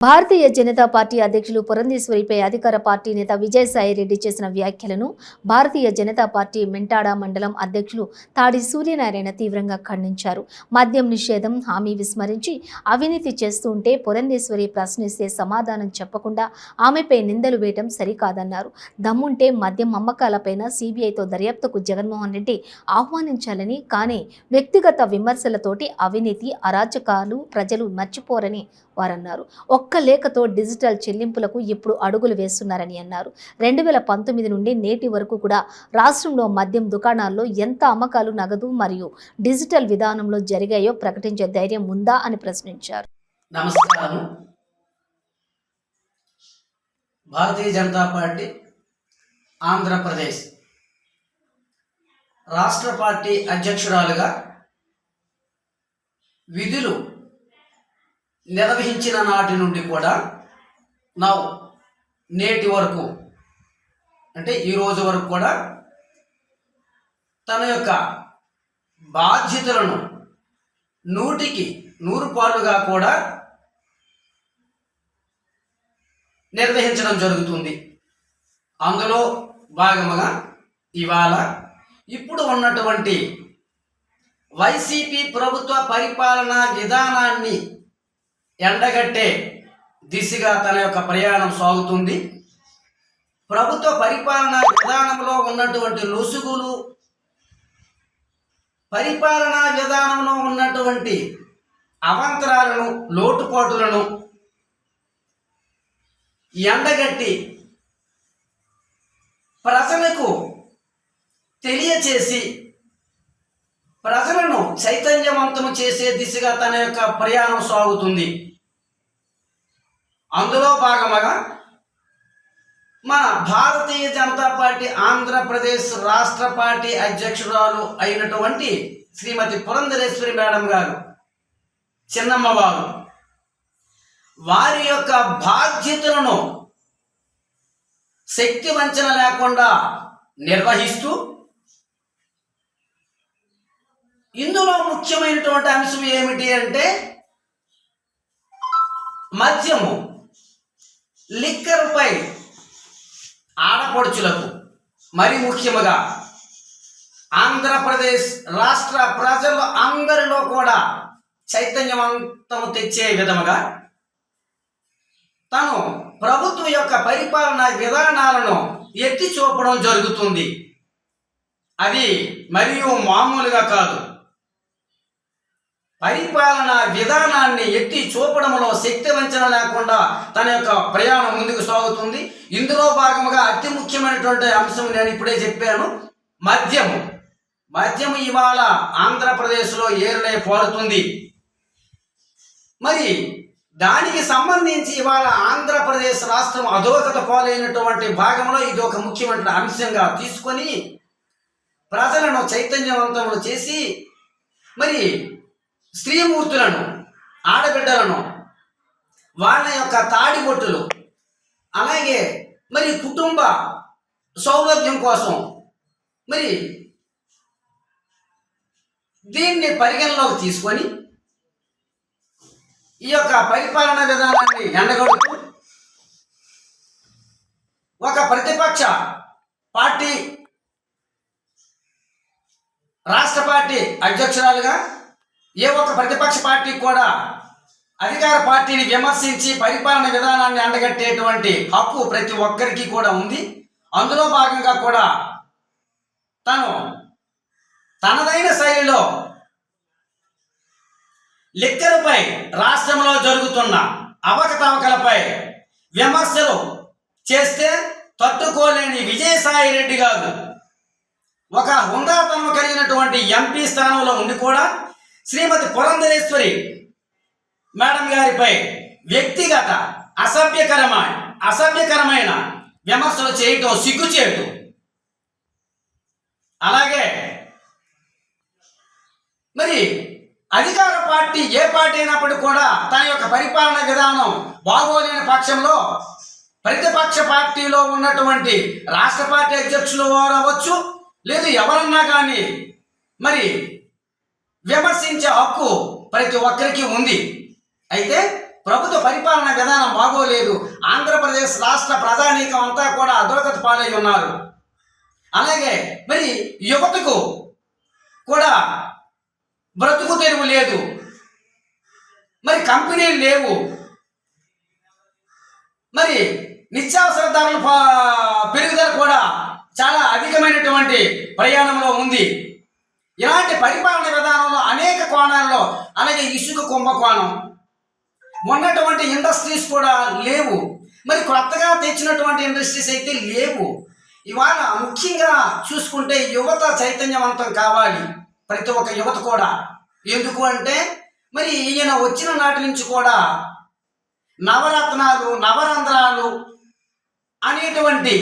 Bharatiya Janata party అధ్యక్షులు పురంధేశ్వరిపై అధికార party నేత విజయసాయిరెడ్డి చేసిన వ్యాఖ్యలను భారతీయ జనతా పార్టీ మెంటాడ మండలం అధ్యక్షులు తాడి సూర్యనారాయణ తీవ్రంగా ఖండించారు. మద్యం నిషేధం హామీ విస్మరించి అవినీతి చేస్తూ ఉంటే పురంధేశ్వరి ప్రశ్నిస్తే సమాధానం చెప్పకుండా ఆమెపై నిందలు వేయడం సరికాదన్నారు. దమ్ముంటే మద్యం అమ్మకాలపైన సిబిఐతో దర్యాప్తుకు జగన్మోహన్ రెడ్డి ఆహ్వానించాలని, కానీ వ్యక్తిగత విమర్శలతోటి అవినీతి అరాచకాలు ప్రజలు మర్చిపోరని వారన్నారు. ఒక్క లేఖతో డిజిటల్ చెల్లింపులకు ఇప్పుడు అడుగులు వేస్తున్నారని అన్నారు. 2019 నుండి నేటి వరకు కూడా రాష్ట్రంలో మద్యం దుకాణాల్లో ఎంత అమ్మకాలు నగదు మరియు డిజిటల్ విధానంలో జరిగాయో ప్రకటించే ధైర్యం ఉందా అని ప్రశ్నించారు. నమస్కారం. భారతీయ జనతా పార్టీ ఆంధ్రప్రదేశ్ రాష్ట్ర పార్టీ అధ్యక్షురాలుగా విధులు నిర్వహించిన నాటి నుండి కూడా నేటి వరకు అంటే ఈ రోజు వరకు కూడా తన యొక్క బాధ్యతలను 100కి 100% కూడా నిర్వహించడం జరుగుతుంది. అందులో భాగముగా ఇవాళ ఇప్పుడు ఉన్నటువంటి వైసీపీ ప్రభుత్వ పరిపాలనా విధానాన్ని ఎండగట్టే దిశగా తన యొక్క ప్రయాణం సాగుతుంది. ప్రభుత్వ పరిపాలనా విధానంలో ఉన్నటువంటి లొసుగులు, పరిపాలనా విధానంలో ఉన్నటువంటి అవాంతరాలను, లోటుపాటులను ఎండగట్టి ప్రజలకు తెలియచేసి ప్రజలను చైతన్యవంతం చేసే దిశగా తన యొక్క ప్రయాణం సాగుతుంది. అందులో భాగంగా మన భారతీయ జనతా పార్టీ ఆంధ్రప్రదేశ్ రాష్ట్ర పార్టీ అధ్యక్షురాలు అయినటువంటి శ్రీమతి పురంధరేశ్వరి మేడం గారు, చిన్నమ్మ వారి యొక్క బాధ్యతలను శక్తి వంచన లేకుండా నిర్వహిస్తూ, ఇందులో ముఖ్యమైనటువంటి అంశం ఏమిటి అంటే మద్యము, లిక్కర్పై ఆడపడుచులకు, మరి ముఖ్యంగా ఆంధ్రప్రదేశ్ రాష్ట్ర ప్రజలు అందరిలో కూడా చైతన్యవంతం తెచ్చే విధముగా తను ప్రభుత్వం యొక్క పరిపాలనా విధానాలను ఎత్తి చూపడం జరుగుతుంది. అది మరియు మామూలుగా కాదు, పరిపాలనా విధానాన్ని ఎత్తి చూపడంలో శక్తి వంచన లేకుండా తన యొక్క ప్రయాణం ముందుకు సాగుతుంది. ఇందులో భాగంగా అతి ముఖ్యమైనటువంటి అంశం నేను ఇప్పుడే చెప్పాను, మద్యము ఇవాళ ఆంధ్రప్రదేశ్లో ఏరులై పారుతుంది. మరి దానికి సంబంధించి ఇవాళ ఆంధ్రప్రదేశ్ రాష్ట్రం అధోగత పాలైనటువంటి భాగంలో ఇది ఒక ముఖ్యమైన అంశంగా తీసుకొని ప్రజలను చైతన్యవంతములు చేసి, మరి స్త్రీమూర్తులను, ఆడబిడ్డలను, వాళ్ళ యొక్క తాడిబొట్టులు, అలాగే మరి కుటుంబ సౌలభ్యం కోసం మరి దీన్ని పరిగణలోకి తీసుకొని ఈ యొక్క పరిపాలనా విధానాన్ని ఎండగడుతూ ఒక ప్రతిపక్ష పార్టీ రాష్ట్ర పార్టీ అధ్యక్షురాలుగా ఏ ఒక్క ప్రతిపక్ష పార్టీ కూడా అధికార పార్టీని విమర్శించి పరిపాలన విధానాన్ని అండగట్టేటువంటి హక్కు ప్రతి ఒక్కరికి కూడా ఉంది. అందులో భాగంగా కూడా తను తనదైన శైలిలో లిక్కర్పై రాష్ట్రంలో జరుగుతున్న అవకతవకలపై విమర్శలు చేస్తే తట్టుకోలేని విజయసాయిరెడ్డి గారు ఒక హుందాతనం కలిగినటువంటి ఎంపీ స్థానంలో ఉండి కూడా శ్రీమతి పురంధరేశ్వరి మేడం గారిపై వ్యక్తిగత అసభ్యకరమైన విమర్శలు చేయటం సిగ్గుచేటు. అలాగే మరి అధికార పార్టీ ఏ పార్టీ అయినప్పటికీ కూడా తన యొక్క పరిపాలన విధానం బాగోలేని పక్షంలో ప్రతిపక్ష పార్టీలో ఉన్నటువంటి రాష్ట్ర పార్టీ అధ్యక్షులు వారు అవ్వచ్చు, లేదు ఎవరన్నా కానీ మరి విమర్శించే హక్కు ప్రతి ఒక్కరికి ఉంది. అయితే ప్రభుత్వ పరిపాలన విధానం బాగోలేదు. ఆంధ్రప్రదేశ్ రాష్ట్ర ప్రజానీకం అంతా కూడా అధోగతి పాలై ఉన్నారు. అలాగే మరి యువతకు కూడా బ్రతుకు తెరువు లేదు, మరి కంపెనీలు లేవు, మరి నిత్యావసర ధరల పెరుగుదల కూడా చాలా అధికమైనటువంటి ప్రయాణంలో ఉంది. ఇలాంటి పరిపాలన విధానంలో అనేక కోణాల్లో, అలాగే ఇసుక కుంభకోణం, ఉన్నటువంటి ఇండస్ట్రీస్ కూడా లేవు, మరి కొత్తగా తెచ్చినటువంటి ఇండస్ట్రీస్ అయితే లేవు. ఇవాళ ముఖ్యంగా చూసుకుంటే యువత చైతన్యవంతం కావాలి, ప్రతి ఒక్క యువత కూడా. ఎందుకు అంటే మరి ఈయన వచ్చిన నాటి నుంచి కూడా నవరత్నాలు, నవరంధ్రాలు అనేటువంటి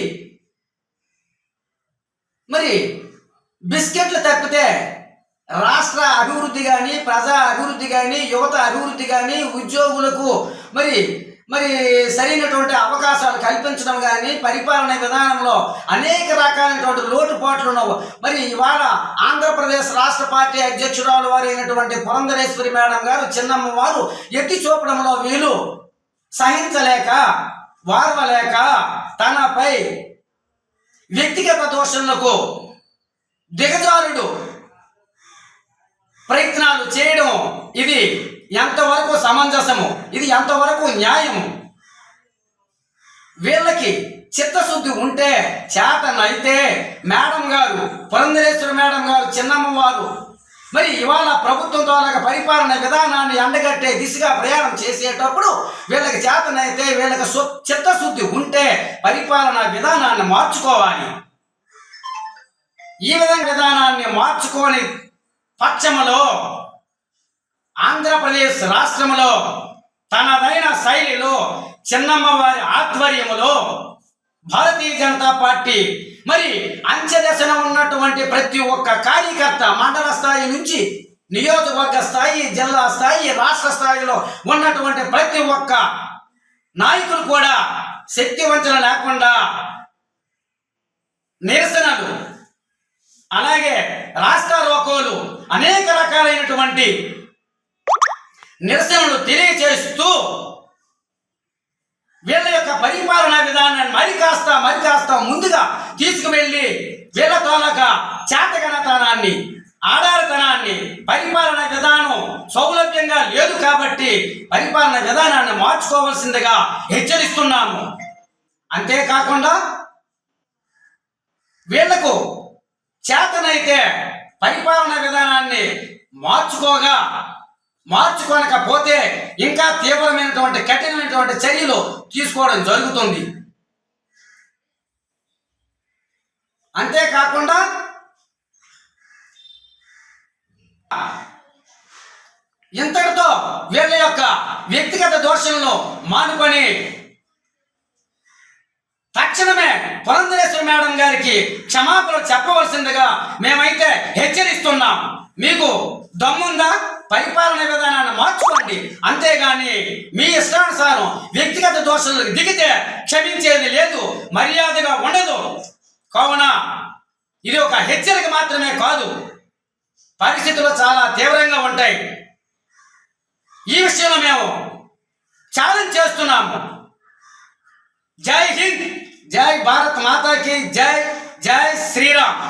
మరి బిస్కెట్లు తప్పితే రాష్ట్ర అభివృద్ధి కానీ, ప్రజా అభివృద్ధి కానీ, యువత అభివృద్ధి కానీ, ఉద్యోగులకు మరి మరి సరైనటువంటి అవకాశాలు కల్పించడం కానీ, పరిపాలన విధానంలో అనేక రకాలైనటువంటి లోటుపాట్లు ఉన్నవు. మరి ఇవాళ ఆంధ్రప్రదేశ్ రాష్ట్ర పార్టీ అధ్యక్షురాలు వారు అయినటువంటి పురంధరేశ్వరి మేడం గారు, చిన్నమ్మ వారు ఎత్తి చూపడంలో వీలు సహించలేక, వార్వలేక తనపై వ్యక్తిగత దోషణలకు దిగజారుడు ప్రయత్నాలు చేయడం ఇది ఎంతవరకు సమంజసము, ఇది ఎంతవరకు న్యాయము? వీళ్ళకి చిత్తశుద్ధి ఉంటే, చేతనైతే మేడం గారు, పురంధరేశ్వరి మేడం గారు, చిన్నమ్మ వారు మరి ఇవాళ ప్రభుత్వం ద్వారా పరిపాలన విధానాన్ని ఎండగట్టే దిశగా ప్రయాణం చేసేటప్పుడు వీళ్ళకి చేతనైతే, వీళ్ళకి చిత్తశుద్ధి ఉంటే పరిపాలన విధానాన్ని మార్చుకోవాలి. ఈ విధానాన్ని మార్చుకోని పక్షములో ఆంధ్రప్రదేశ్ రాష్ట్రంలో తనదైన శైలిలో చిన్నమ్మ వారి ఆధ్వర్యములో భారతీయ జనతా పార్టీ మరి అంచెదశన ఉన్నటువంటి ప్రతి ఒక్క కార్యకర్త, మండల స్థాయి నుంచి నియోజకవర్గ స్థాయి, జిల్లా స్థాయి, రాష్ట్ర స్థాయిలో ఉన్నటువంటి ప్రతి ఒక్క నాయకులు కూడా శక్తి వంచన లేకుండా నిరసనలు, అలాగే రాస్తారోకోలు, అనేక రకాలైనటువంటి నిరసనలు తెలియజేస్తూ వీళ్ళ యొక్క పరిపాలనా విధానాన్ని మరి కాస్త ముందుగా తీసుకువెళ్ళి వీళ్ళ తాలూకా చేతగనతనాన్ని, ఆధారతనాన్ని, పరిపాలన విధానం సౌలభ్యంగా లేదు కాబట్టి పరిపాలన విధానాన్ని మార్చుకోవాల్సిందిగా హెచ్చరిస్తున్నాము. అంతేకాకుండా వీళ్లకు చేతనైతే పరిపాలన విధానాన్ని మార్చుకోనకపోతే ఇంకా తీవ్రమైనటువంటి కఠినమైనటువంటి చర్యలు తీసుకోవడం జరుగుతుంది. అంతేకాకుండా ఇంతటితో వీళ్ళ యొక్క వ్యక్తిగత దోషలను మానుకొని తక్షణమే పురంధరేశ్వరి మేడం గారికి క్షమాపణలు చెప్పవలసిందిగా మేమైతే హెచ్చరిస్తున్నాం. మీకు దమ్ముందా? పరిపాలన విధానాన్ని మార్చుకోండి, అంతేగాని మీ ఇష్టానుసారం వ్యక్తిగత దోషాలకు దిగితే క్షమించేది లేదు, మర్యాదగా ఉండదు. కావున ఇది ఒక హెచ్చరిక మాత్రమే కాదు, పరిస్థితులు చాలా తీవ్రంగా ఉంటాయి. ఈ విషయంలో మేము ఛాలెంజ్ చేస్తున్నాము. జై హింద్, జై భారత్ మాతాకి జై, జై శ్రీరామ్.